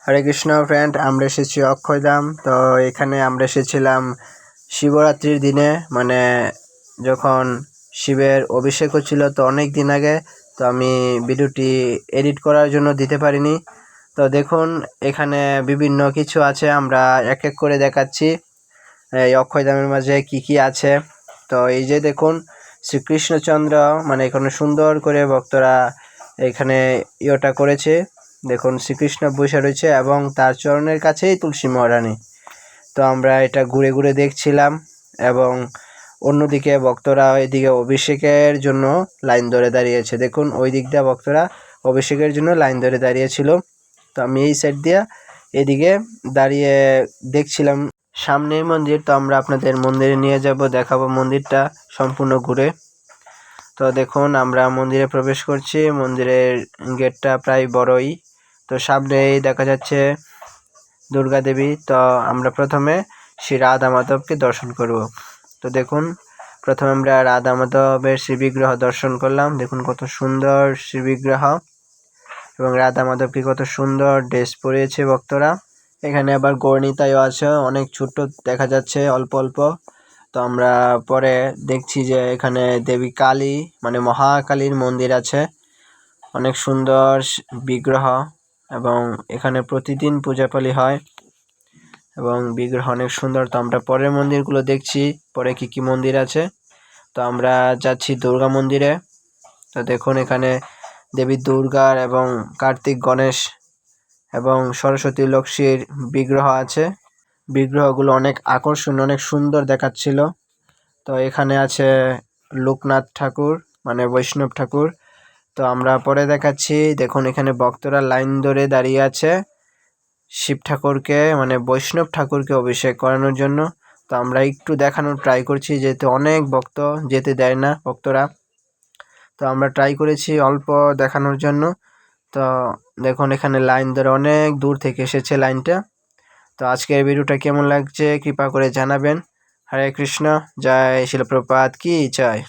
হরে Krishna friend, আমরা এসেছি অক্ষয়ধাম। তো এখানে আমরা এসেছিলাম শিবরাত্রির দিনে, মানে যখন শিবের অভিষেক হচ্ছিল, তো অনেক দিন আগে। তো আমি ভিডিওটি এডিট করার জন্য দিতে পারিনি। তো দেখুন, এখানে বিভিন্ন কিছু আছে, আমরা এক এক করে দেখাচ্ছি এই অক্ষয়ধামের মাঝে কি কি আছে। তো এই যে দেখুন, শ্রীকৃষ্ণচন্দ্র, মানে এখানে সুন্দর করে ভক্তরা এখানে ইয়েটা করেছে। দেখুন, শ্রীকৃষ্ণ বসে রয়েছে এবং তার চরণের কাছেই তুলসী মহারানী। তো আমরা এটা ঘুরে ঘুরে দেখছিলাম এবং অন্যদিকে ভক্তরা এদিকে অভিষেকের জন্য লাইন ধরে দাঁড়িয়েছে। দেখুন, ওই দিক দিয়ে ভক্তরা অভিষেকের জন্য লাইন ধরে দাঁড়িয়েছিল। তো আমি এই সাইড দিয়ে এদিকে দাঁড়িয়ে দেখছিলাম। সামনেই মন্দির, তো আমরা আপনাদের মন্দিরে নিয়ে যাব, দেখাবো মন্দিরটা সম্পূর্ণ ঘুরে। তো দেখুন, আমরা মন্দিরে প্রবেশ করছি। মন্দিরের গেটটা প্রায় বড়ই। তো সামনেই দেখা যাচ্ছে দুর্গা দেবী। তো আমরা প্রথমে শ্রী রাধা মাধবকে দর্শন করব। তো দেখুন, প্রথমে আমরা রাধা মাধবের শ্রী বিগ্রহ দর্শন করলাম। দেখুন কত সুন্দর শ্রী বিগ্রহ, এবং রাধা মাধবকে কত সুন্দর ড্রেস পরিয়েছে ভক্তরা। এখানে আবার গৌরনিতাইও আছে, অনেক ছোট্ট দেখা যাচ্ছে, অল্প অল্প। তো আমরা পরে দেখছি যে এখানে দেবী কালী, মানে মহাকালীর মন্দির আছে, অনেক সুন্দর বিগ্রহ, এবং এখানে প্রতিদিন পূজাপালি হয় এবং বিগ্রহ অনেক সুন্দর। তো আমরা পরের মন্দিরগুলো দেখছি, পরে কি কি মন্দির আছে। তো আমরা যাচ্ছি দুর্গা মন্দিরে। তো দেখুন, এখানে দেবী দুর্গার এবং কার্তিক, গণেশ এবং সরস্বতী লক্ষ্মীর বিগ্রহ আছে। বিগ্রহগুলো অনেক আকর্ষণীয়, অনেক সুন্দর দেখাচ্ছিল। তো এখানে আছে লোকনাথ ঠাকুর, মানে বৈষ্ণব ঠাকুর। তো আমরা পরে দেখাচ্ছি। দেখুন, এখানে ভক্তরা লাইন ধরে দাঁড়িয়ে আছে শিব ঠাকুরকে, মানে বৈষ্ণব ঠাকুরকে অভিষেক করানোর জন্য। তো আমরা একটু দেখানোর ট্রাই করছি, যেহেতু অনেক ভক্ত যেতে দেয় না ভক্তরা। তো আমরা ট্রাই করেছি অল্প দেখানোর জন্য। তো দেখুন, এখানে লাইন ধরে অনেক দূর থেকে এসেছে লাইনটা। তো আজকের ভিডিওটা কেমন লাগছে কৃপা করে জানাবেন। হরে কৃষ্ণ, জয় শিল প্রপাত কি জয়।